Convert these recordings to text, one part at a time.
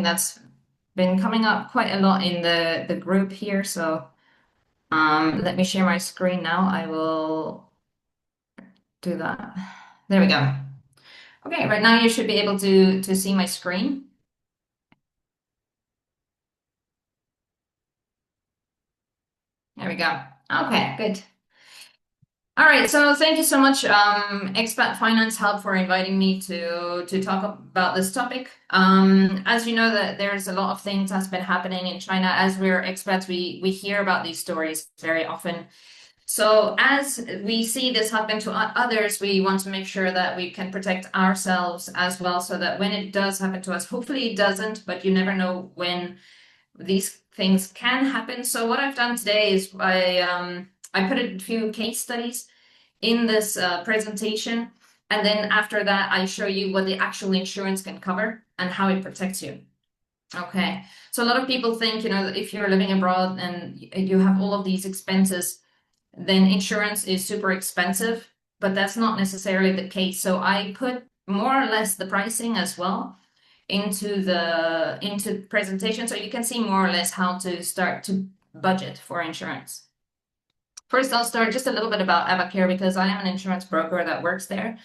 something that's been coming up quite a lot in the group here. So let me share my screen now. I will do that. There we go. Okay, right now you should be able to see my screen. There we go. Okay, good. All right, so thank you so much, Expat Finance Hub, for inviting me to talk about this topic. As you know, that there's a lot of things that's been happening in China. As we're expats, we hear about these stories very often. So as we see this happen to others, we want to make sure that we can protect ourselves as well, so that when it does happen to us, hopefully it doesn't, but you never know when these things can happen. So what I've done today is I put a few case studies in this presentation, and then after that, I show you what the actual insurance can cover and how it protects you. Okay, so a lot of people think, if you're living abroad and you have all of these expenses, then insurance is super expensive, but that's not necessarily the case. So I put more or less the pricing as well into presentation, so you can see more or less how to start to budget for insurance. First, I'll start just a little bit about Abacare, because I am an insurance broker that works there.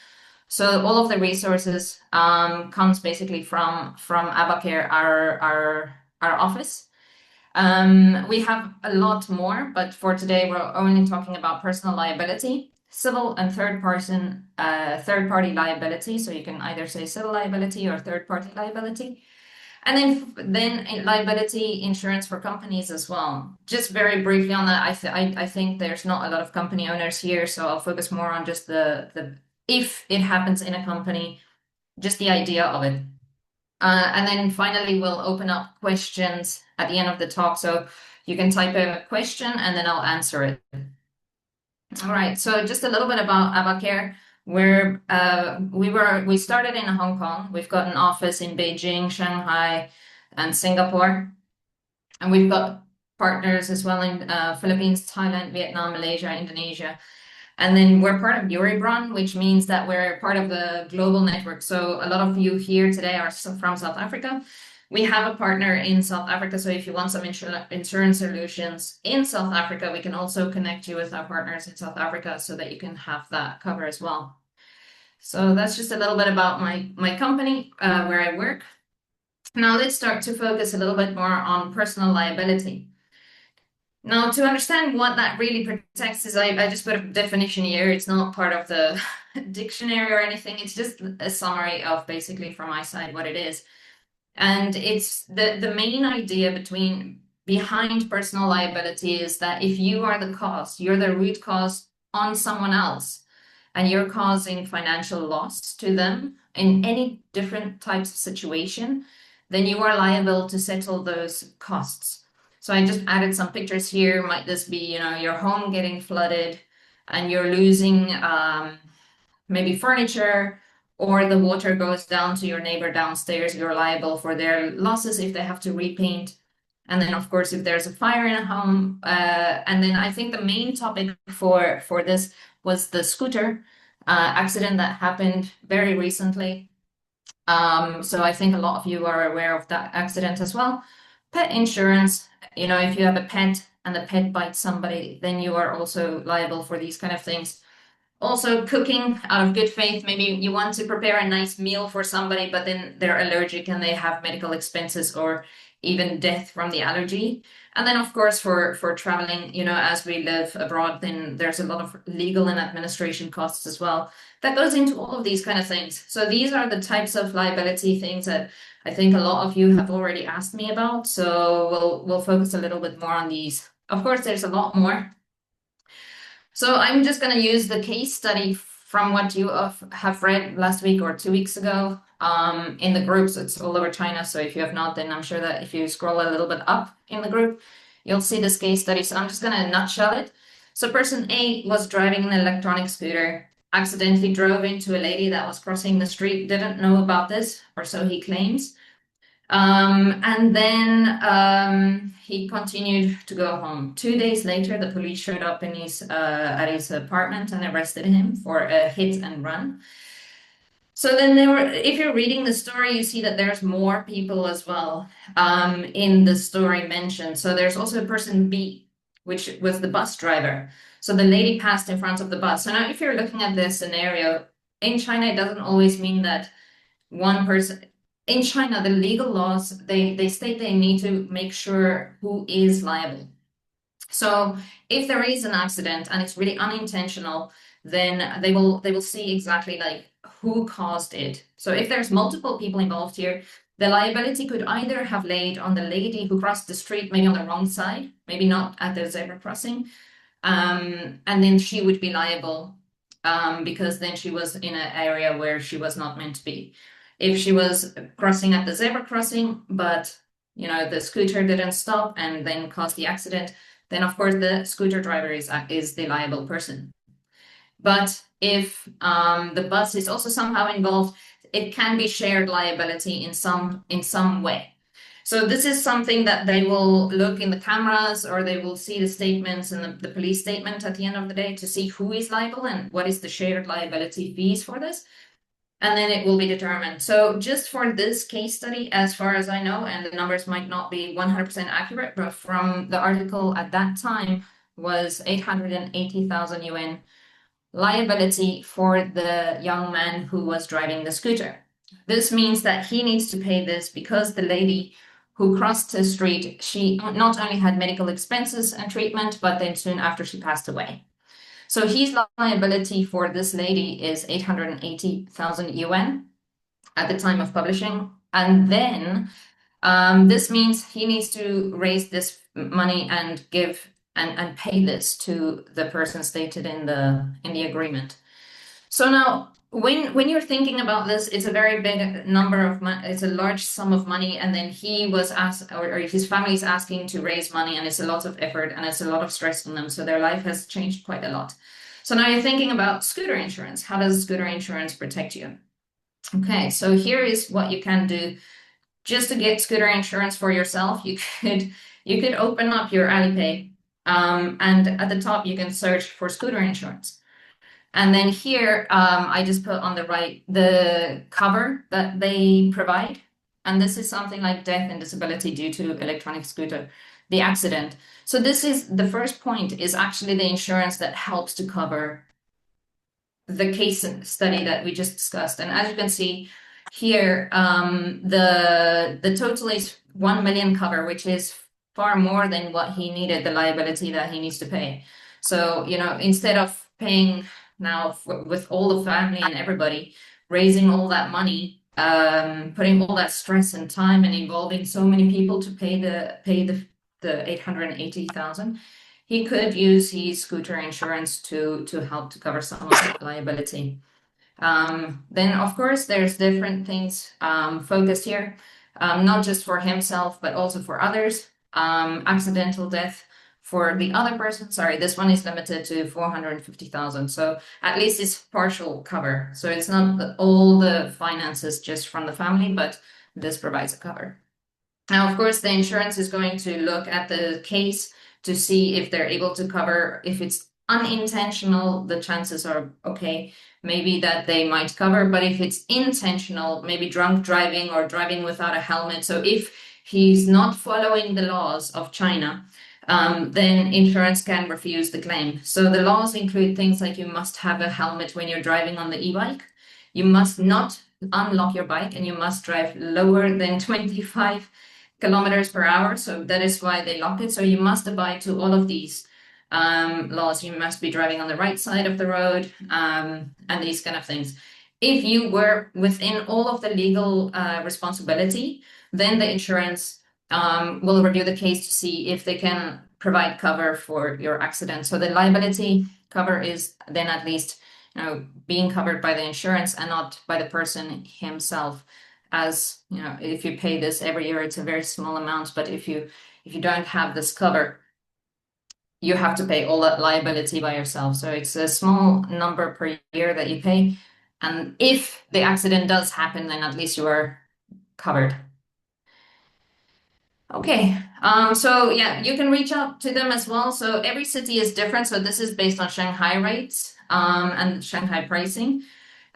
So all of the resources comes basically from Abacare, our office. We have a lot more, but for today we're only talking about personal liability, civil and third-party liability. So you can either say civil liability or third-party liability. And then liability insurance for companies as well. Just very briefly on that, I think there's not a lot of company owners here, so I'll focus more on just the if it happens in a company, just the idea of it. And then finally, we'll open up questions at the end of the talk. So you can type a question and then I'll answer it. All right, so just a little bit about Abacare. We started in Hong Kong. We've got an office in Beijing, Shanghai, and Singapore. And we've got partners as well in Philippines, Thailand, Vietnam, Malaysia, Indonesia. And then we're part of Euribron, which means that we're part of the global network. So a lot of you here today are from South Africa. We have a partner in South Africa. So if you want some insurance solutions in South Africa, we can also connect you with our partners in South Africa so that you can have that cover as well. So that's just a little bit about my company, where I work. Now let's start to focus a little bit more on personal liability. Now, to understand what that really protects is I just put a definition here. It's not part of the dictionary or anything. It's just a summary of basically from my side what it is. And it's the main idea behind personal liability is that if you are the cause, you're the root cause on someone else, and you're causing financial loss to them in any different types of situation, then you are liable to settle those costs. So I just added some pictures here. Might this be, your home getting flooded and you're losing maybe furniture, or the water goes down to your neighbor downstairs, you're liable for their losses if they have to repaint. And then, of course, if there's a fire in a home. And then I think the main topic for this was the scooter accident that happened very recently. So I think a lot of you are aware of that accident as well. Pet insurance, if you have a pet and the pet bites somebody, then you are also liable for these kind of things. Also, cooking out of good faith. Maybe you want to prepare a nice meal for somebody, but then they're allergic and they have medical expenses or even death from the allergy. And then, of course, for traveling, as we live abroad, then there's a lot of legal and administration costs as well. That goes into all of these kind of things. So these are the types of liability things that I think a lot of you have already asked me about. So we'll focus a little bit more on these. Of course, there's a lot more. So I'm just going to use the case study from what you have read last week or 2 weeks ago in the groups. It's all over China. So if you have not, then I'm sure that if you scroll a little bit up in the group, you'll see this case study. So I'm just going to nutshell it. So person A was driving an electronic scooter, accidentally drove into a lady that was crossing the street, didn't know about this, or so he claims. And then he continued to go home. 2 days later, the police showed up at his apartment and arrested him for a hit and run. So then if you're reading the story, you see that there's more people as well in the story mentioned. So there's also person B, which was the bus driver. So the lady passed in front of the bus. So now if you're looking at this scenario, in China, it doesn't always mean that one person. In China, the legal laws, they state they need to make sure who is liable. So if there is an accident and it's really unintentional, then they will see exactly like who caused it. So if there's multiple people involved here, the liability could either have laid on the lady who crossed the street, maybe on the wrong side, maybe not at the zebra crossing, and then she would be liable because then she was in an area where she was not meant to be. If she was crossing at the zebra crossing, but the scooter didn't stop and then caused the accident, then of course the scooter driver is the liable person. But if the bus is also somehow involved, it can be shared liability in some way. So this is something that they will look in the cameras, or they will see the statements and the police statement at the end of the day to see who is liable and what is the shared liability fees for this. And then it will be determined. So just for this case study, as far as I know, and the numbers might not be 100% accurate, but from the article at that time was 880,000 yuan liability for the young man who was driving the scooter. This means that he needs to pay this because the lady who crossed the street, she not only had medical expenses and treatment, but then soon after she passed away. So his liability for this lady is 880,000 yuan at the time of publishing. And then this means he needs to raise this money and give and pay this to the person stated in the agreement. So now, when you're thinking about this, it's a very big number of money. It's a large sum of money, and then he was asked, or his family is asking to raise money, and it's a lot of effort and it's a lot of stress on them. So their life has changed quite a lot. So now you're thinking about scooter insurance. How does scooter insurance protect you? Okay, so here is what you can do just to get scooter insurance for yourself. You could open up your Alipay, and at the top you can search for scooter insurance. And then here, I just put on the right the cover that they provide. And this is something like death and disability due to electronic scooter, the accident. So this is the first point, is actually the insurance that helps to cover the case study that we just discussed. And as you can see here, the total is 1 million cover, which is far more than what he needed, the liability that he needs to pay. So, instead of paying now with all the family and everybody, raising all that money, putting all that stress and time and involving so many people to pay the 880,000, he could use his scooter insurance to help to cover some of the liability. Then of course there's different things focused here, not just for himself but also for others. Accidental death for the other person, sorry, this one is limited to 450,000. So at least it's partial cover. So it's not all the finances just from the family, but this provides a cover. Now, of course, the insurance is going to look at the case to see if they're able to cover. If it's unintentional, the chances are okay, maybe that they might cover. But if it's intentional, maybe drunk driving or driving without a helmet, so if he's not following the laws of China, then insurance can refuse the claim. So the laws include things like you must have a helmet when you're driving on the e-bike. You must not unlock your bike, and you must drive lower than 25 kilometers per hour. So that is why they lock it. So you must abide to all of these laws. You must be driving on the right side of the road, and these kind of things. If you were within all of the legal responsibility, then the insurance will review the case to see if they can provide cover for your accident. So the liability cover is then at least being covered by the insurance and not by the person himself. As if you pay this every year, it's a very small amount, but if you don't have this cover, you have to pay all that liability by yourself. So it's a small number per year that you pay, and if the accident does happen, then at least you are covered. Okay, so yeah, you can reach out to them as well. So every city is different. So this is based on Shanghai rates and Shanghai pricing.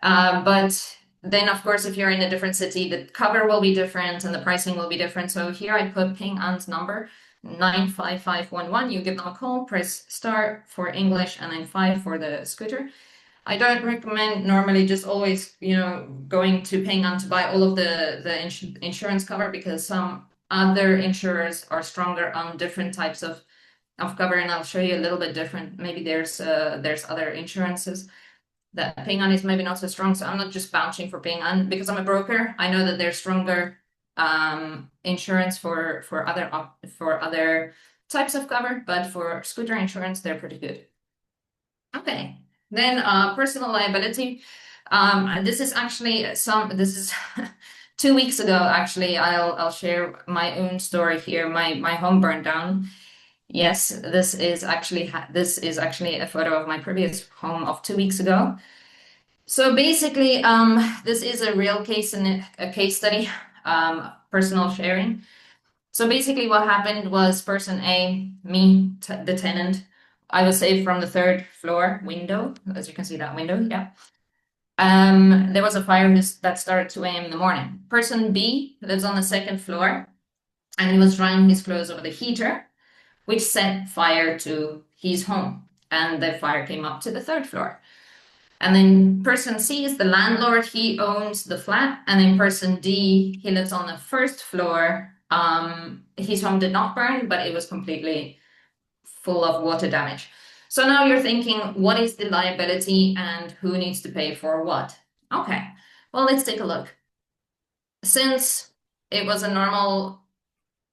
But then of course, if you're in a different city, the cover will be different and the pricing will be different. So here I put Ping An's number 95511. You give them a call, press star for English and then 5 for the scooter. I don't recommend normally just always, going to Ping An to buy all of the insurance cover, because some other insurers are stronger on different types of cover, and I'll show you a little bit different. Maybe there's other insurances that Ping An is maybe not so strong. So I'm not just vouching for Ping An because I'm a broker. I know that there's stronger insurance for other types of cover, but for scooter insurance, they're pretty good. Okay, then personal liability. This is actually this is 2 weeks ago. Actually, I'll share my own story here. My home burned down. Yes, this is actually a photo of my previous home of 2 weeks ago. So basically, this is a real case and a case study, personal sharing. So basically, what happened was person A, me, the tenant, I was saved from the 3rd floor window, as you can see that window, yeah. There was a fire that started 2 a.m. in the morning. Person B lives on the 2nd floor, and he was drying his clothes over the heater, which set fire to his home, and the fire came up to the 3rd floor. And then person C is the landlord, he owns the flat, and then person D, he lives on the 1st floor. His home did not burn, but it was completely full of water damage. So now you're thinking, what is the liability and who needs to pay for what? Okay, well, let's take a look. Since it was a normal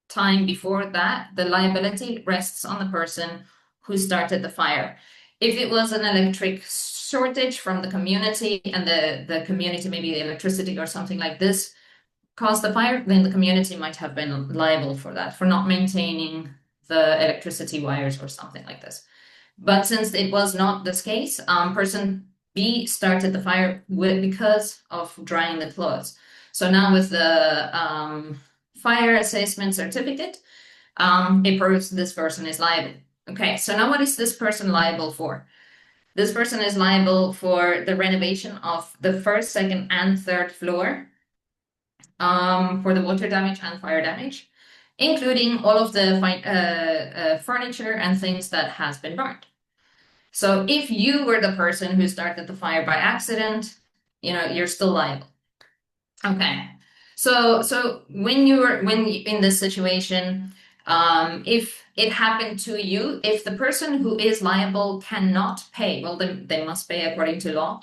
time before that, the liability rests on the person who started the fire. If it was an electric shortage from the community and the community, maybe the electricity or something like this, caused the fire, then the community might have been liable for that, for not maintaining the electricity wires or something like this. But since it was not this case, person B started the fire because of drying the clothes. So now with the fire assessment certificate, it proves this person is liable. Okay, so now what is this person liable for? This person is liable for the renovation of the 1st, 2nd, and 3rd floor, for the water damage and fire damage, including all of the furniture and things that has been burned. So if you were the person who started the fire by accident, you're still liable. Okay. So when in this situation, if it happened to you, if the person who is liable cannot pay, well, then they must pay according to law,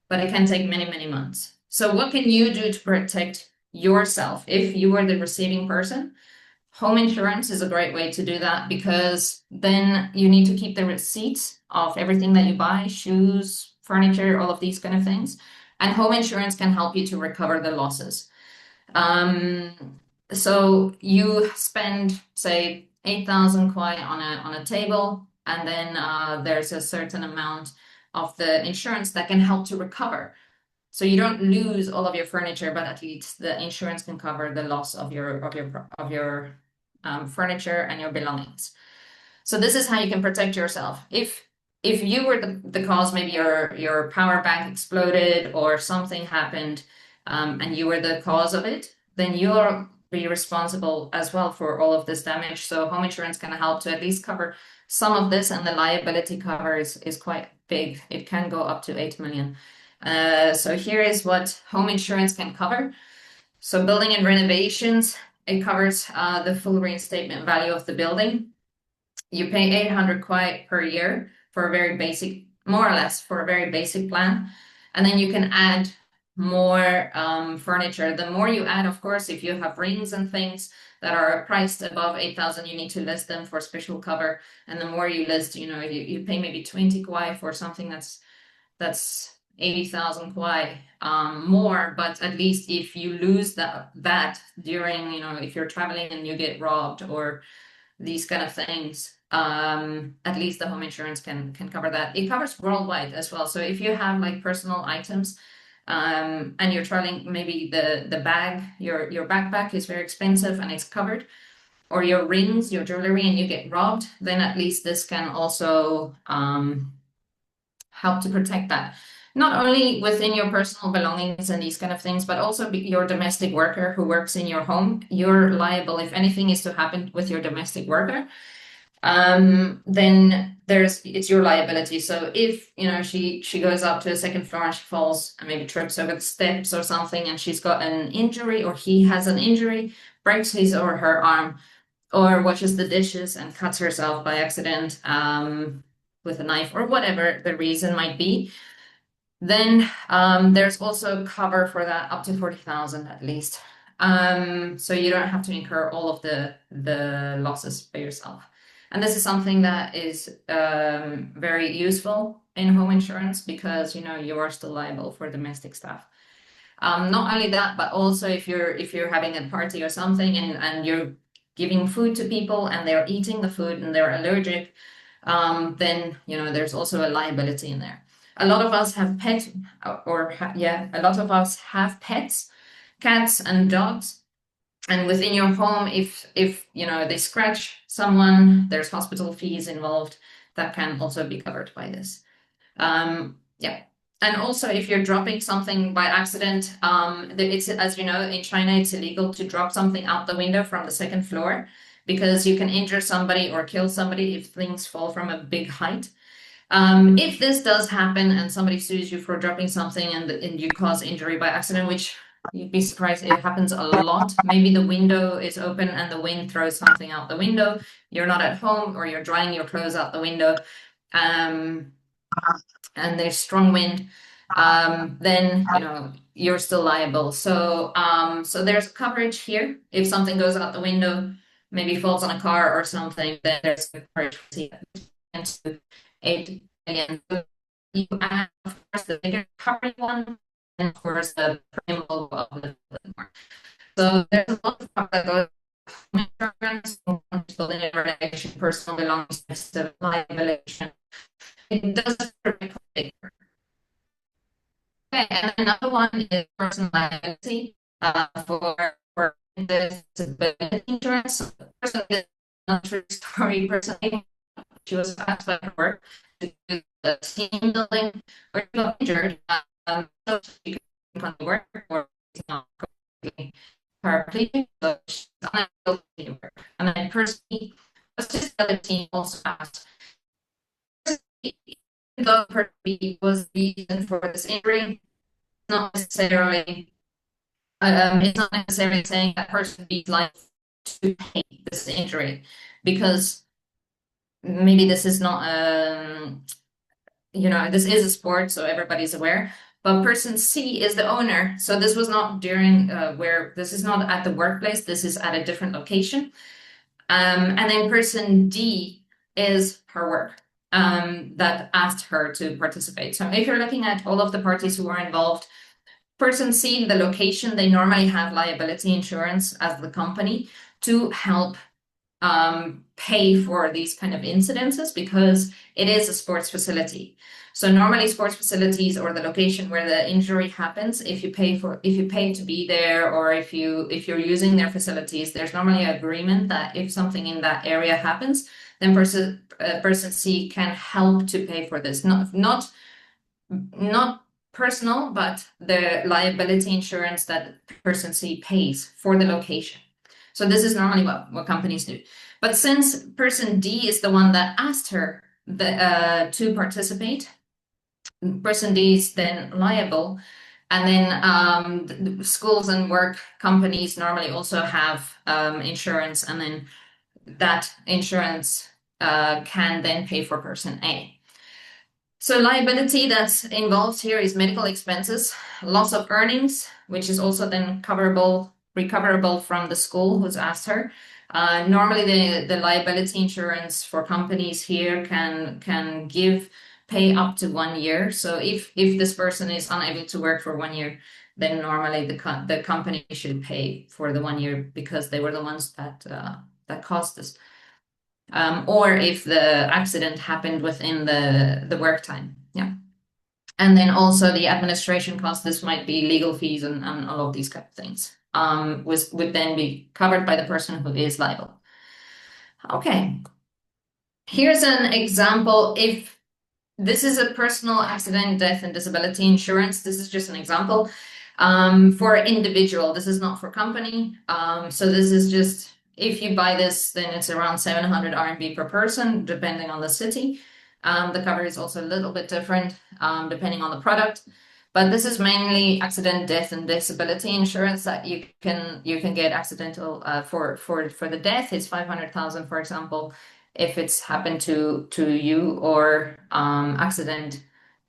but it can take many, many months. So what can you do to protect yourself if you are the receiving person? Home insurance is a great way to do that, because then you need to keep the receipts of everything that you buy, shoes, furniture, all of these kind of things. And home insurance can help you to recover the losses. So you spend, say, 8,000 kwai on a table, and then there's a certain amount of the insurance that can help to recover. So you don't lose all of your furniture, but at least the insurance can cover the loss of your furniture and your belongings. So this is how you can protect yourself. If you were the cause, maybe your power bank exploded or something happened, and you were the cause of it, then you'll be responsible as well for all of this damage. So home insurance can help to at least cover some of this, and the liability cover is quite big. It can go up to 8 million. So here is what home insurance can cover. So building and renovations, it covers the full reinstatement value of the building. You pay 800 kwai per year for a very basic, more or less, for a very basic plan. And then you can add more furniture. The more you add, of course, if you have rings and things that are priced above 8,000, you need to list them for special cover. And the more you list, you pay maybe 20 kwai for something that's 80,000 kwai more, but at least if you lose that during, if you're traveling and you get robbed or these kind of things, at least the home insurance can cover that. It covers worldwide as well. So if you have like personal items, and you're traveling, maybe the bag, your backpack is very expensive and it's covered, or your rings, your jewelry, and you get robbed, then at least this can also help to protect that. not only within your personal belongings and these kind of things, but also your domestic worker who works in your home. You're liable if anything is to happen with your domestic worker. Then it's your liability. So if she goes up to the second floor and she falls and maybe trips over the steps or something, and she's got an injury, or he has an injury, breaks his or her arm, or washes the dishes and cuts herself by accident with a knife, or whatever the reason might be, then there's also cover for that up to 40,000 at least. So you don't have to incur all of the losses by yourself. And this is something that is very useful in home insurance because you are still liable for domestic stuff. Not only that, but also if you're having a party or something and you're giving food to people and they're eating the food and they're allergic, then there's also a liability in there. A lot of us have pets, a lot of us have pets, cats and dogs. And within your home, if they scratch someone, there's hospital fees involved that can also be covered by this. Yeah. And also, if you're dropping something by accident, it's, as you know, in China, it's illegal to drop something out the window from the second floor because you can injure somebody or kill somebody if things fall from a big height. If this does happen and somebody sues you for dropping something and you cause injury by accident, which you'd be surprised, it happens a lot. Maybe the window is open and the wind throws something out the window. You're not at home or you're drying your clothes out the window. And there's strong wind, then you're still liable. So there's coverage here. If something goes out the window, maybe falls on a car or something, then there's coverage to 8 million. You have, of course, the bigger coverage one, and of course the premium of the more. So there's a lot of stuff that goes insurance, personal belongings, liability. It doesn't protect. Okay, and another one is personal liability for disability insurance. Person is not a true story personally. She was asked by her work to do the team building or she got injured. So she couldn't come to work or she's not completely paraplegic, so she's unable to work. And then personally, the disability also asked though her was the reason for this injury, not necessarily it's not necessarily saying that person be like to pay this injury because maybe this is not this is a sport, so everybody's aware. But person C is the owner, so this was not during where this is not at the workplace. This is at a different location, and then person D is her work that asked her to participate. So if you're looking at all of the parties who are involved, person C, the location, they normally have liability insurance as the company to help pay for these kind of incidences because it is a sports facility. So normally sports facilities or the location where the injury happens, if you pay to be there or if you're using their facilities, there's normally an agreement that if something in that area happens, then person C can help to pay for this. Not personal, but the liability insurance that person C pays for the location. So this is normally what companies do. But since person D is the one that asked her to participate, person D is then liable. And then the schools and work companies normally also have insurance, and then that insurance can then pay for person A. So liability that's involved here is medical expenses, loss of earnings, which is also then recoverable from the school who's asked her. Normally the liability insurance for companies here can pay up to 1 year. So if this person is unable to work for 1 year, then normally the company should pay for the 1 year because they were the ones that caused this. Or if the accident happened within the work time. Yeah. And then also the administration costs, this might be legal fees and all of these kind of things, would then be covered by the person who is liable. Okay. Here's an example if This is a personal accident, death, and disability insurance. This is just an example. For individual, this is not for company. So this is just, if you buy this, then it's around 700 RMB per person, depending on the city. The cover is also a little bit different, depending on the product. But this is mainly accident, death, and disability insurance that you can get accidental for the death. It's 500,000, for example, if it's happened to you, or accident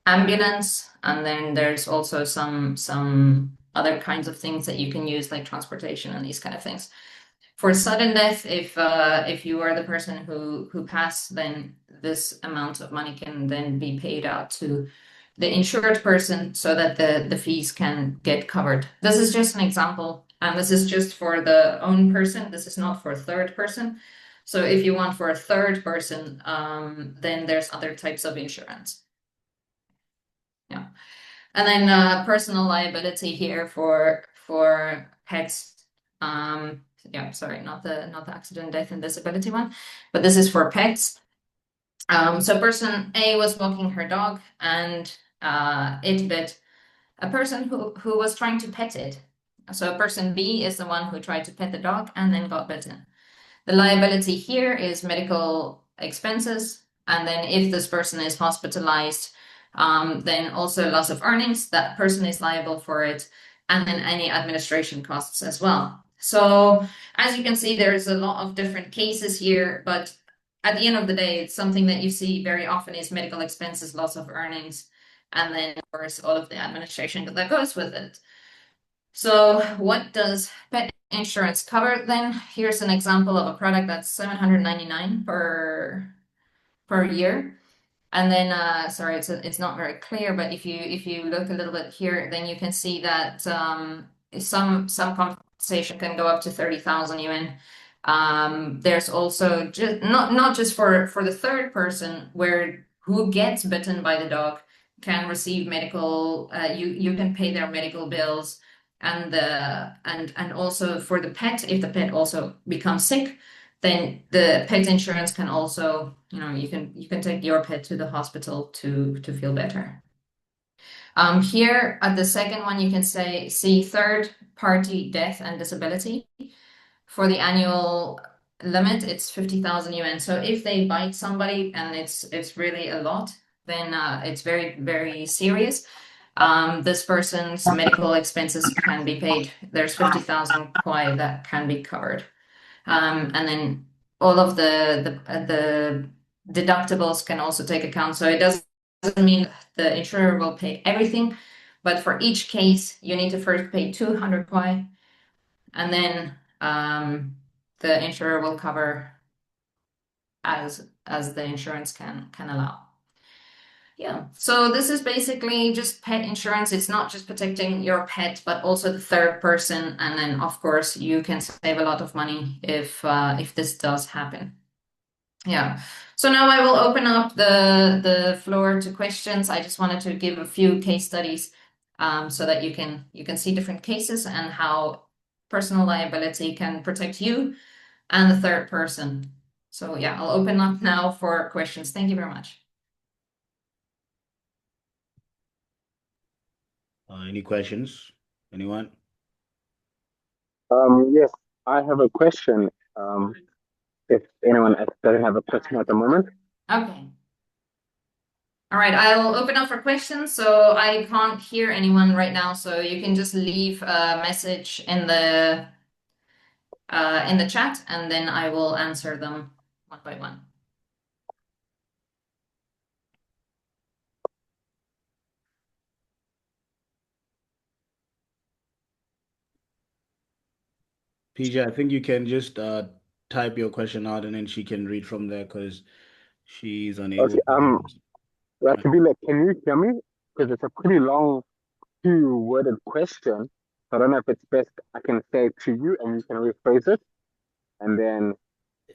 ambulance, and then there's also some other kinds of things that you can use, like transportation and these kind of things. For sudden death, if you are the person who passed, then this amount of money can then be paid out to the insured person so that the fees can get covered. This is just an example, and this is just for the own person. This is not for a third person. So if you want for a third person, then there's other types of insurance. Yeah. And then personal liability here for pets. Yeah, sorry, not the accident, death, and disability one, but this is for pets. So person A was walking her dog, and it bit a person who was trying to pet it. So person B is the one who tried to pet the dog and then got bitten. The liability here is medical expenses, and then if this person is hospitalized, then also loss of earnings, that person is liable for it, and then any administration costs as well. So as you can see, there's a lot of different cases here, but at the end of the day, it's something that you see very often is medical expenses, loss of earnings, and then of course all of the administration that goes with it. So what does pet insurance cover then? Here's an example of a product that's 799 per year. And then sorry, it's not very clear, but if you look a little bit here, then you can see that some compensation can go up to 30,000 yuan. There's also just not just for the third person where who gets bitten by the dog can receive medical, you can pay their medical bills, and also for the pet, if the pet also becomes sick, then the pet insurance can also, you can take your pet to the hospital to feel better. Here at the second one, you can see third party death and disability. For the annual limit, it's 50,000 yuan. So if they bite somebody and it's really a lot, then it's very, very serious. This person's medical expenses can be paid. There's 50,000 kwai that can be covered. And then all of the deductibles can also take account. So it doesn't mean the insurer will pay everything, but for each case, you need to first pay 200 kwai, and then the insurer will cover as the insurance can allow. Yeah, so this is basically just pet insurance. It's not just protecting your pet, but also the third person. And then, of course, you can save a lot of money if this does happen. Yeah. So now I will open up the floor to questions. I just wanted to give a few case studies, so that you can see different cases and how personal liability can protect you and the third person. So yeah, I'll open up now for questions. Thank you very much. Any questions? Anyone? Yes, I have a question. If anyone else doesn't have a question at the moment. Okay. All right, I'll open up for questions. So I can't hear anyone right now, so you can just leave a message in the chat, and then I will answer them one by one. PJ, I think you can just type your question out and then she can read from there because she's unable Okay, to hear us. Rakibila, can you hear me? Because it's a pretty long, two-worded question. So I don't know if it's best I can say it to you and you can rephrase it, and then,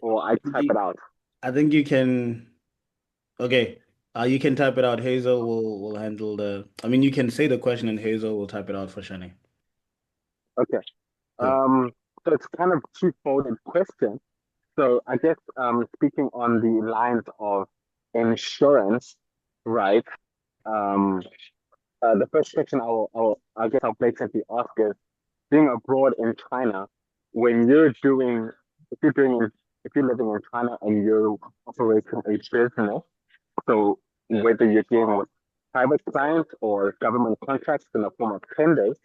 or I type it out. I think you can. Okay, you can type it out. Hazel will handle the. I mean, you can say the question and Hazel will type it out for Shani. Okay. Cool. So it's kind of two-folded question. So I guess speaking on the lines of insurance, right? Um, the first question I guess I'll blatantly ask is, being abroad in China, when you're doing, if you're doing, if you're living in China and you're operating a business, so whether you're dealing with private clients or government contracts in the form of tenders,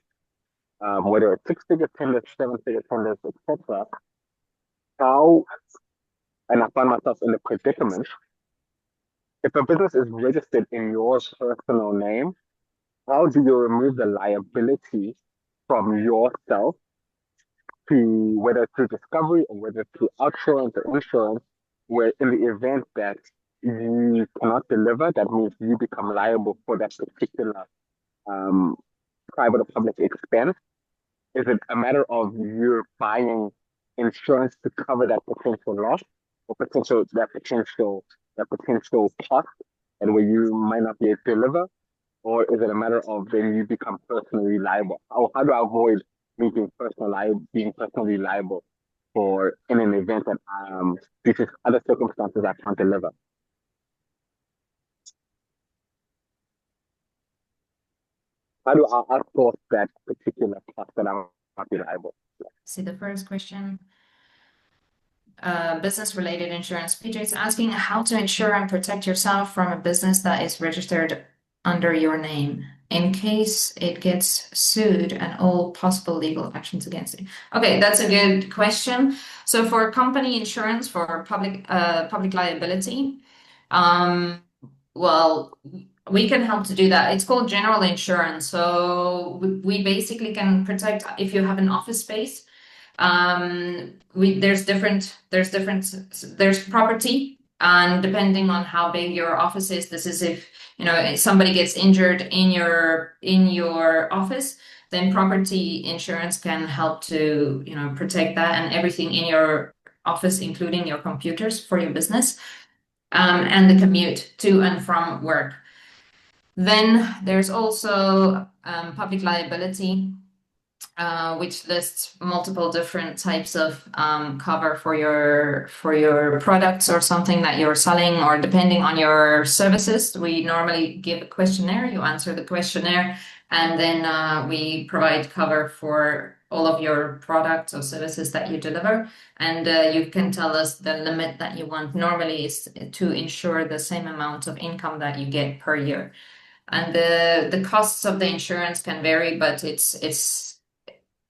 whether it's six-figure tenders, seven-figure tenders, etc., how, and I find myself in the predicament, if a business is registered in your personal name, how do you remove the liability from yourself to whether through discovery or whether through outsurance or insurance, where in the event that you cannot deliver, that means you become liable for that particular um, private or public expense? Is it a matter of you buying insurance to cover that potential loss or that potential cost and where you might not be able to deliver? Or is it a matter of then you become personally liable? How do I avoid me being personally liable for in an event that due to other circumstances I can't deliver? How do I outsource that particular cost that I'm not be liable? See the first question. Business-related insurance. PJ is asking how to insure and protect yourself from a business that is registered under your name in case it gets sued and all possible legal actions against it. Okay, that's a good question. So for company insurance for public liability, well, we can help to do that. It's called general insurance. So we basically can protect if you have an office space. There's property, and depending on how big your office is, this is if somebody gets injured in your office, then property insurance can help to protect that and everything in your office, including your computers for your business, and the commute to and from work. Then there's also public liability, which lists multiple different types of cover for your products or something that you're selling, or depending on your services. We normally give a questionnaire, you answer the questionnaire, and then we provide cover for all of your products or services that you deliver. And you can tell us the limit that you want. Normally is to insure the same amount of income that you get per year. And the costs of the insurance can vary, but it's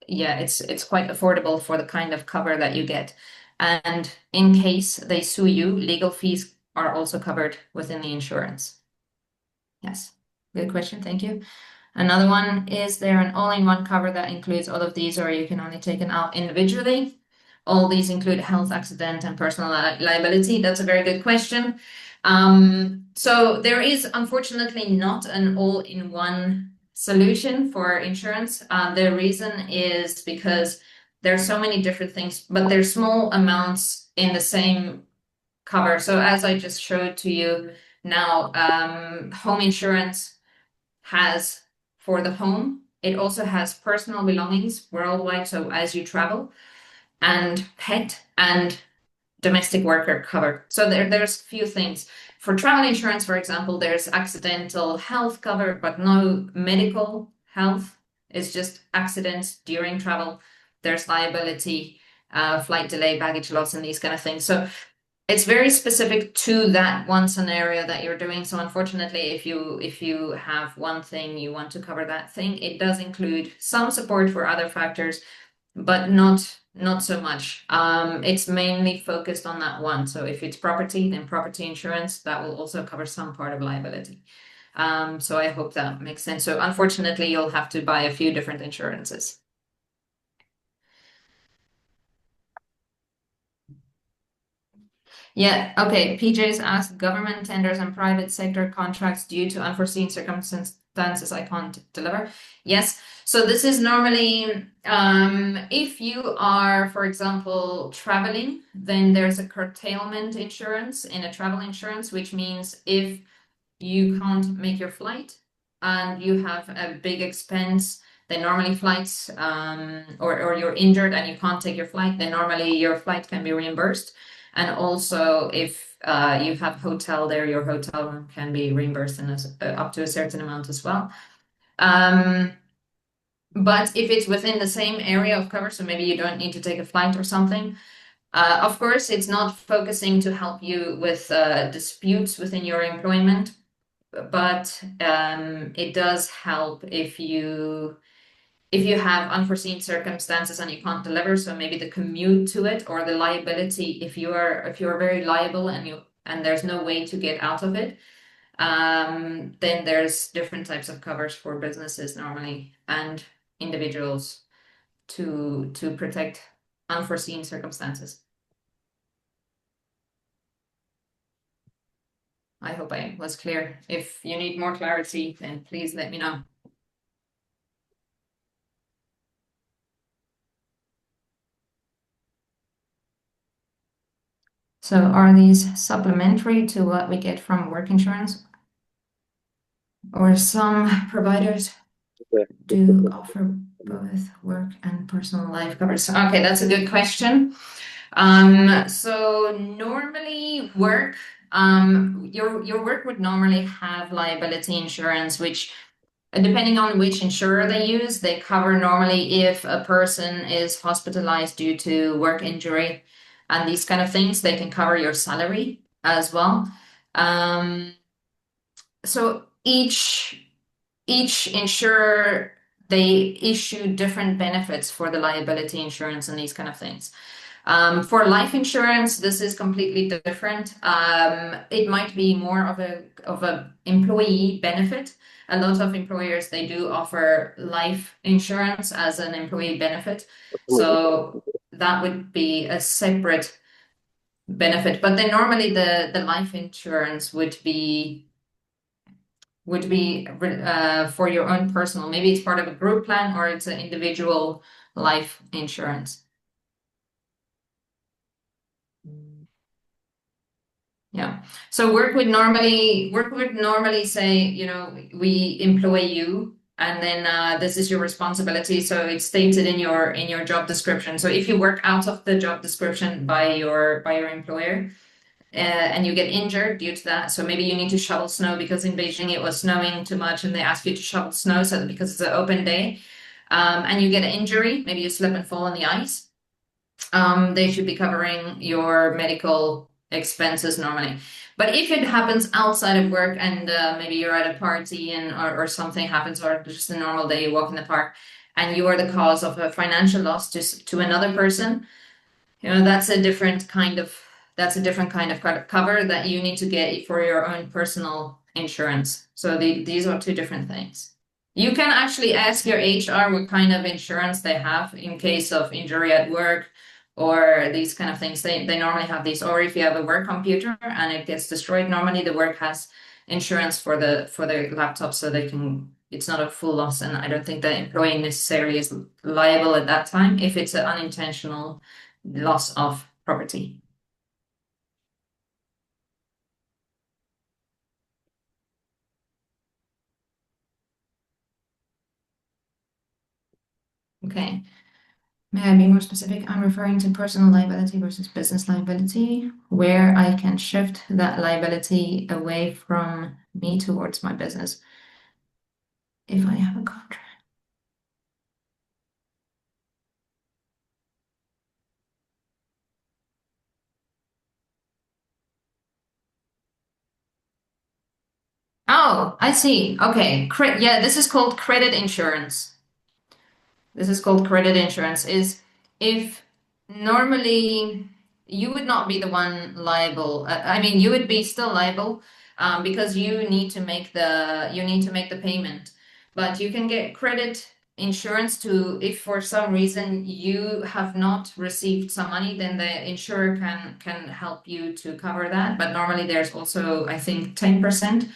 quite affordable for the kind of cover that you get. And in case they sue you, legal fees are also covered within the insurance. Yes, good question. Thank you. Another one, is there an all-in-one cover that includes all of these, or you can only take them out individually? All these include health, accident, and personal liability. That's a very good question. So there is unfortunately not an all-in-one solution for insurance. The reason is because there's so many different things, but there's small amounts in the same cover. So as I just showed to you now, home insurance has for the home. It also has personal belongings worldwide, so as you travel, and pet and domestic worker cover. So there's a few things. For travel insurance, for example, there's accidental health cover, but no medical health. It's just accidents during travel. There's liability, flight delay, baggage loss, and these kind of things. So it's very specific to that one scenario that you're doing. So unfortunately, if you have one thing, you want to cover that thing. It does include some support for other factors, but not so much. It's mainly focused on that one. So if it's property, then property insurance, that will also cover some part of liability. So I hope that makes sense. So unfortunately, you'll have to buy a few different insurances. Yeah, okay. PJ's asked, government tenders and private sector contracts due to unforeseen circumstances I can't deliver. Yes. So this is normally, if you are, for example, traveling, then there's a curtailment insurance in a travel insurance, which means if you can't make your flight and you have a big expense, then normally flights, or you're injured and you can't take your flight, then normally your flight can be reimbursed. And also, if you have hotel there, your hotel room can be reimbursed in up to a certain amount as well. But if it's within the same area of cover, so maybe you don't need to take a flight or something, of course, it's not focusing to help you with disputes within your employment, but it does help if you have unforeseen circumstances and you can't deliver. So maybe the commute to it or the liability, if you're very liable and there's no way to get out of it, then there's different types of covers for businesses normally and individuals to protect unforeseen circumstances. I hope I was clear. If you need more clarity, then please let me know. So are these supplementary to what we get from work insurance? Or some providers do offer both work and personal life covers? Okay, that's a good question. So normally work, your work would normally have liability insurance, which depending on which insurer they use, they cover normally if a person is hospitalized due to work injury and these kind of things, they can cover your salary as well. So each insurer, they issue different benefits for the liability insurance and these kind of things. For life insurance, this is completely different. It might be more of a employee benefit. A lot of employers, they do offer life insurance as an employee benefit. So that would be a separate benefit. But then normally the life insurance would be for your own personal. Maybe it's part of a group plan or it's an individual life insurance. Yeah. So work would normally say, you know, we employ you and then this is your responsibility. So it's stated in your job description. So if you work out of the job description by your employer, and you get injured due to that. So maybe you need to shovel snow because in Beijing it was snowing too much and they ask you to shovel snow so because it's an open day, and you get an injury, maybe you slip and fall on the ice. They should be covering your medical expenses normally. But if it happens outside of work and maybe you're at a party and or something happens, or just a normal day, you walk in the park and you are the cause of a financial loss to another person, you know, that's a different kind of cover that you need to get for your own personal insurance. So these are two different things. You can actually ask your HR what kind of insurance they have in case of injury at work or these kind of things. They normally have these, or if you have a work computer and it gets destroyed, normally the work has insurance for the laptop so they can, it's not a full loss, and I don't think the employee necessarily is liable at that time if it's an unintentional loss of property. Okay. May I be more specific? I'm referring to personal liability versus business liability, where I can shift that liability away from me towards my business if I have a contract. Oh, I see. Okay. Yeah, this is called credit insurance. This is called credit insurance. Is if normally you would not be the one liable. I mean, you would be still liable because you need to make the payment. But you can get credit insurance to if for some reason you have not received some money, then the insurer can help you to cover that. But normally there's also, I think, 10%,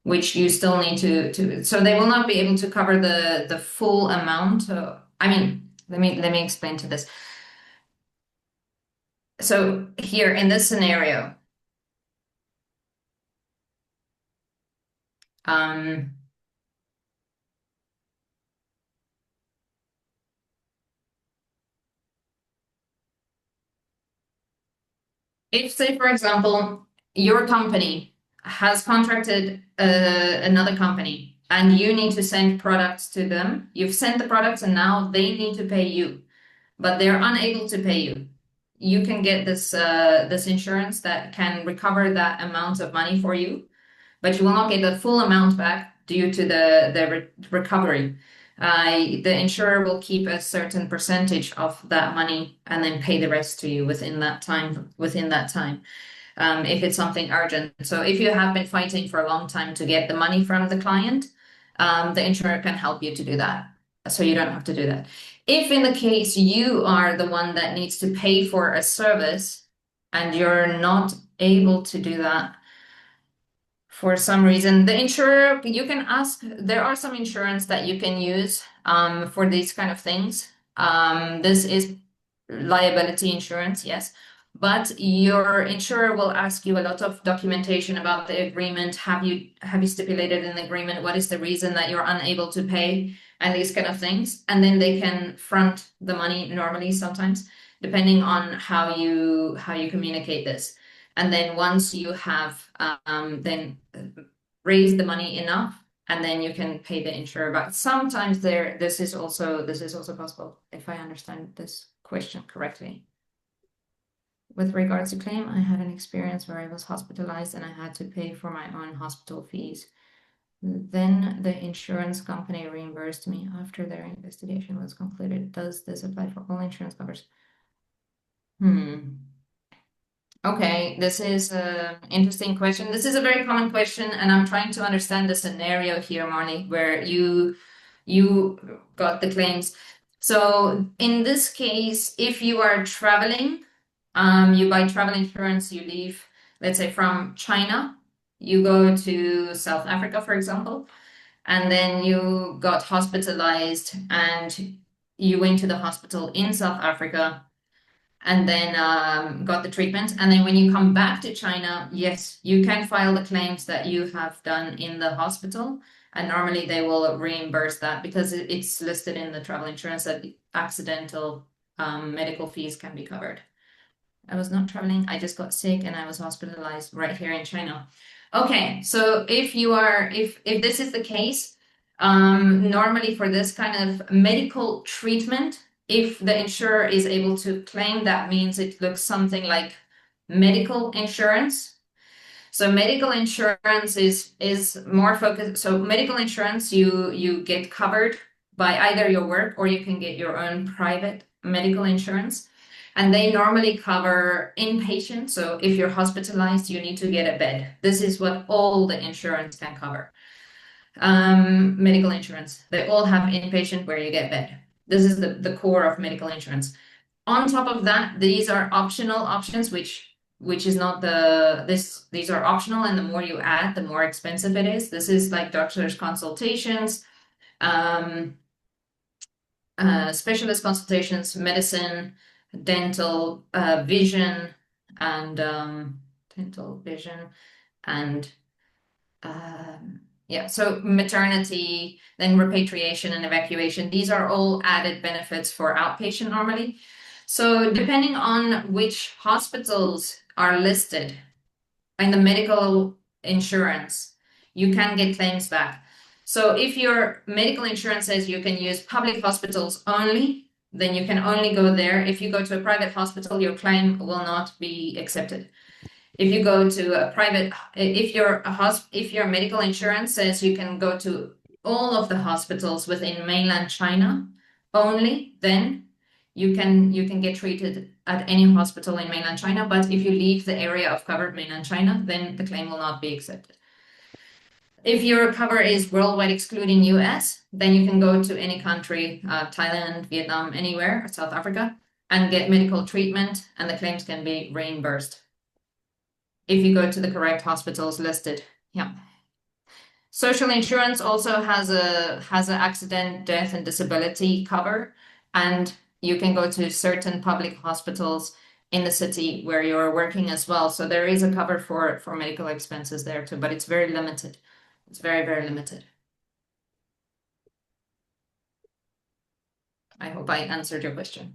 which you still need to so they will not be able to cover the full amount. I mean, let me explain to this. So here in this scenario, um, If, say, for example, your company has contracted another company and you need to send products to them, you've sent the products and now they need to pay you, but they're unable to pay you. You can get this insurance that can recover that amount of money for you, but you will not get the full amount back due to the recovery. The insurer will keep a certain percentage of that money and then pay the rest to you within that time. If it's something urgent. So if you have been fighting for a long time to get the money from the client, the insurer can help you to do that. So you don't have to do that. If in the case you are the one that needs to pay for a service and you're not able to do that for some reason, the insurer, you can ask, there are some insurance that you can use for these kind of things. This is liability insurance, yes. But your insurer will ask you a lot of documentation about the agreement. Have you stipulated in the agreement what is the reason that you're unable to pay and these kind of things? And then they can front the money normally sometimes, depending on how you communicate this. And then once you have then raised the money enough, and then you can pay the insurer back. Sometimes this is also possible, if I understand this question correctly. With regards to claim, I had an experience where I was hospitalized and I had to pay for my own hospital fees. Then the insurance company reimbursed me after their investigation was concluded. Does this apply for all insurance covers? Okay, this is an interesting question. This is a very common question, and I'm trying to understand the scenario here, Marnie, where you got the claims. So in this case, if you are traveling, you buy travel insurance, you leave, let's say from China, you go to South Africa, for example, and then you got hospitalized and you went to the hospital in South Africa and then got the treatment. And then when you come back to China, yes, you can file the claims that you have done in the hospital. And normally they will reimburse that because it's listed in the travel insurance that accidental medical fees can be covered. I was not traveling, I just got sick and I was hospitalized right here in China. Okay, so if this is the case, normally for this kind of medical treatment, if the insurer is able to claim, that means it looks something like medical insurance. So medical insurance is more focused. So medical insurance, you get covered by either your work or you can get your own private medical insurance. And they normally cover inpatient. So if you're hospitalized, you need to get a bed. This is what all the insurance can cover. Medical insurance, they all have inpatient where you get bed. This is the core of medical insurance. On top of that, these are optional options, which is not these are optional, and the more you add, the more expensive it is. This is like doctor's consultations, specialist consultations, medicine, dental, vision, and dental, vision, and yeah, so maternity, then repatriation and evacuation. These are all added benefits for outpatient normally. So depending on which hospitals are listed in the medical insurance, you can get claims back. So if your medical insurance says you can use public hospitals only, then you can only go there. If you go to a private hospital, your claim will not be accepted. If you go to a private, if your medical insurance says you can go to all of the hospitals within mainland China only, then you can get treated at any hospital in mainland China. But if you leave the area of covered mainland China, then the claim will not be accepted. If your cover is worldwide excluding US, then you can go to any country, Thailand, Vietnam, anywhere, or South Africa, and get medical treatment, and the claims can be reimbursed if you go to the correct hospitals listed. Yeah. Social insurance also has an accident, death, and disability cover, and you can go to certain public hospitals in the city where you're working as well. So there is a cover for medical expenses there too, but it's very limited. It's very, very limited. I hope I answered your question.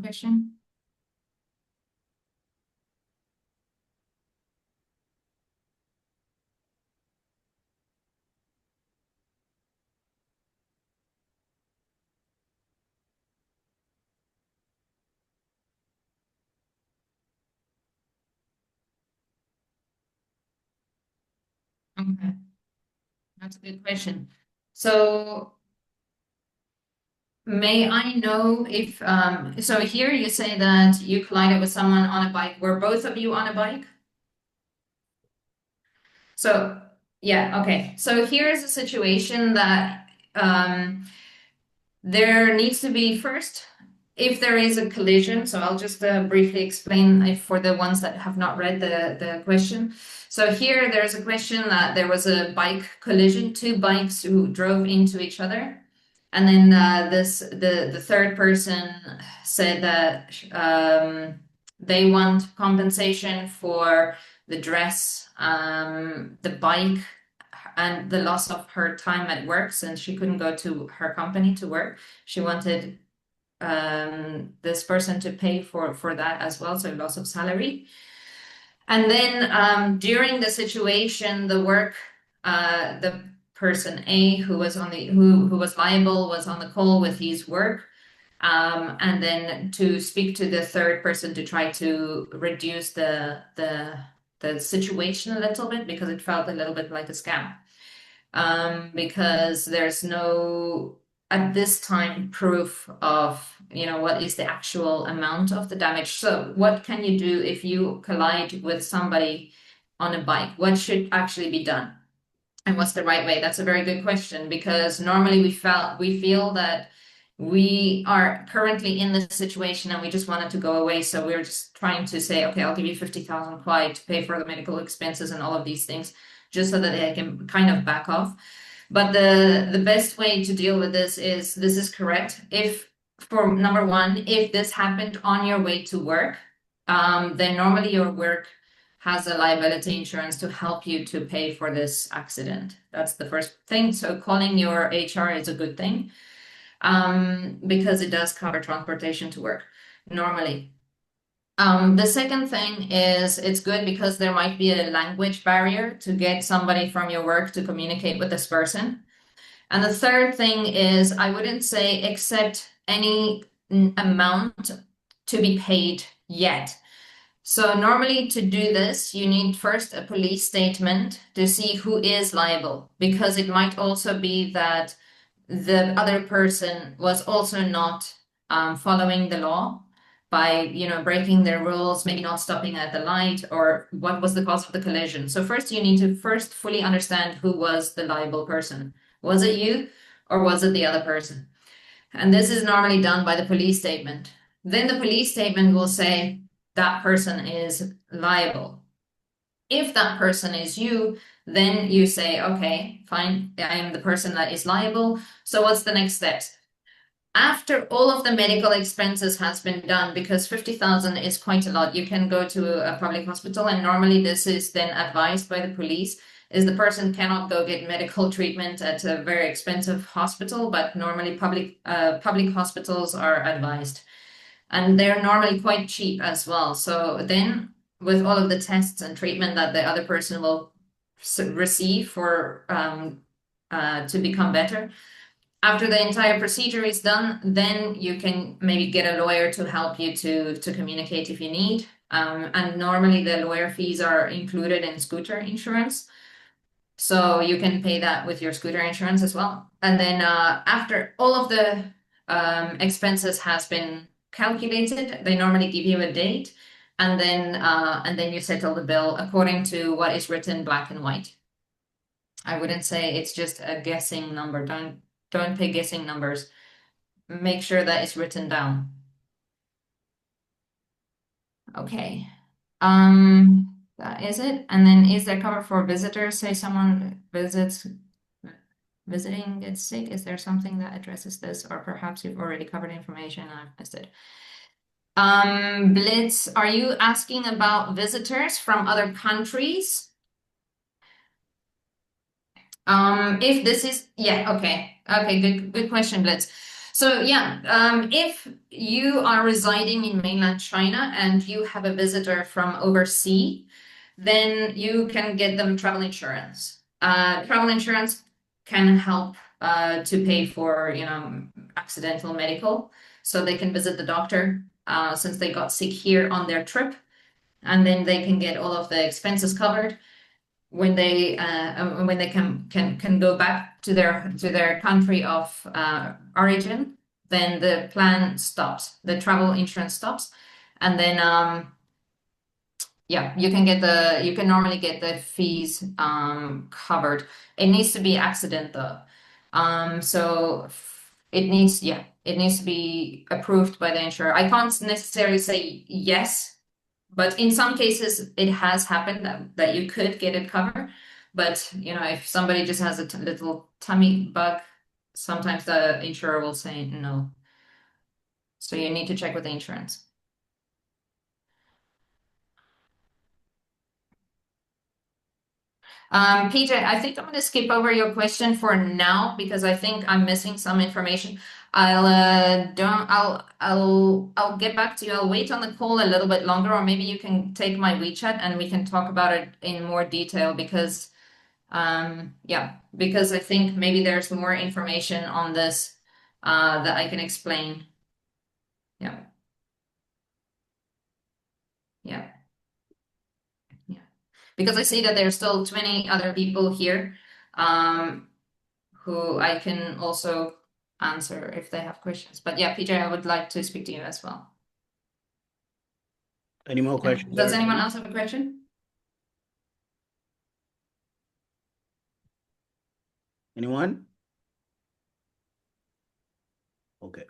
question? Okay, that's a good question. So may I know if, so here you say that you collided with someone on a bike. Were both of you on a bike? So, yeah, okay. So here's a situation that there needs to be first, if there is a collision, so I'll just briefly explain for the ones that have not read the question. So here there's a question that there was a bike collision, two bikes who drove into each other. And then the third person said that they want compensation for the dress, the bike, and the loss of her time at work since she couldn't go to her company to work. She wanted this person to pay for that as well, so loss of salary. And then during the situation, the person A who was on the who was liable was on the call with his work, and then to speak to the third person to try to reduce the situation a little bit because it felt a little bit like a scam. Because there's no at this time proof of what is the actual amount of the damage. So what can you do if you collide with somebody on a bike? What should actually be done? And what's the right way? That's a very good question because normally we feel that we are currently in this situation and we just want it to go away. So we're just trying to say, okay, I'll give you 50,000 kwai to pay for the medical expenses and all of these things, just so that they can kind of back off. But the best way to deal with this is correct. If for number one, if this happened on your way to work, then normally your work has a liability insurance to help you to pay for this accident. That's the first thing. So calling your HR is a good thing because it does cover transportation to work normally. The second thing is it's good because there might be a language barrier to get somebody from your work to communicate with this person. And the third thing is I wouldn't say accept any amount to be paid yet. So normally to do this, you need first a police statement to see who is liable, because it might also be that the other person was also not following the law by breaking their rules, maybe not stopping at the light, or what was the cause of the collision. So first you need to fully understand who was the liable person. Was it you or was it the other person? And this is normally done by the police statement. Then the police statement will say that person is liable. If that person is you, then you say, okay, fine, I am the person that is liable. So what's the next steps? After all of the medical expenses has been done, because 50,000 is quite a lot, you can go to a public hospital, and normally this is then advised by the police, is the person cannot go get medical treatment at a very expensive hospital, but normally public hospitals are advised. And they're normally quite cheap as well. So then with all of the tests and treatment that the other person will receive for to become better, after the entire procedure is done, then you can maybe get a lawyer to help you to communicate if you need. And normally the lawyer fees are included in scooter insurance. So you can pay that with your scooter insurance as well. And then after all of the expenses has been calculated, they normally give you a date, and then you settle the bill according to what is written black and white. I wouldn't say it's just a guessing number. Don't pay guessing numbers. Make sure that it's written down. Okay. That is it. And then is there cover for visitors? Say someone visiting gets sick. Is there something that addresses this? Or perhaps you've already covered information and I've missed it. Blitz, are you asking about visitors from other countries? If this is, yeah, okay. Okay, good question, Blitz. So yeah, if you are residing in mainland China and you have a visitor from overseas, then you can get them travel insurance. Travel insurance can help to pay for, accidental medical, so they can visit the doctor since they got sick here on their trip, and then they can get all of the expenses covered when they can go back to their country of origin. Then the plan stops, the travel insurance stops, and then yeah, you can normally get the fees covered. It needs to be accident though. So it needs to be approved by the insurer. I can't necessarily say yes, but in some cases it has happened that you could get it covered. But if somebody just has a little tummy bug, sometimes the insurer will say no. So you need to check with the insurance. PJ, I think I'm going to skip over your question for now because I think I'm missing some information. I'll get back to you. I'll wait on the call a little bit longer, or maybe you can take my WeChat and we can talk about it in more detail because because I think maybe there's more information on this that I can explain. Yeah. Yeah. Yeah. Because I see that there's still 20 other people here. Who I can also answer if they have questions. But yeah, PJ, I would like to speak to you as well. Any more questions? Does anyone else have a question? Anyone? Okay.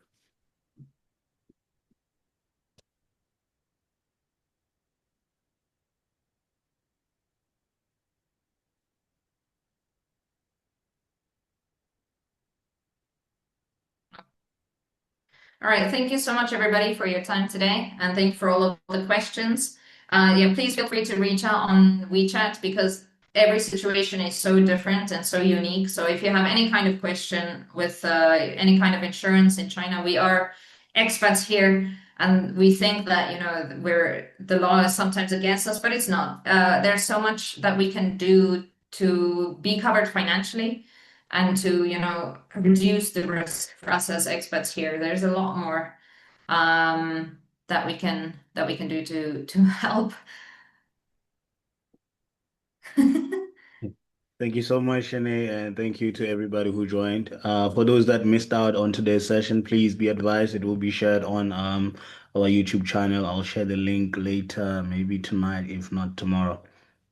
All right, thank you so much, everybody, for your time today, and thank you for all of the questions. Yeah, please feel free to reach out on WeChat because every situation is so different and so unique. So if you have any kind of question with any kind of insurance in China, we are expats here, and we think that the law is sometimes against us, but it's not. There's so much that we can do to be covered financially and to reduce the risk for us as expats here. There's a lot more that we can do to help. Thank you so much, Chané, and thank you to everybody who joined. For those that missed out on today's session, please be advised it will be shared on our YouTube channel. I'll share the link later, maybe tonight, if not tomorrow.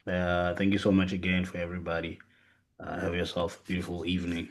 Thank you so much again for everybody. Have yourself a beautiful evening.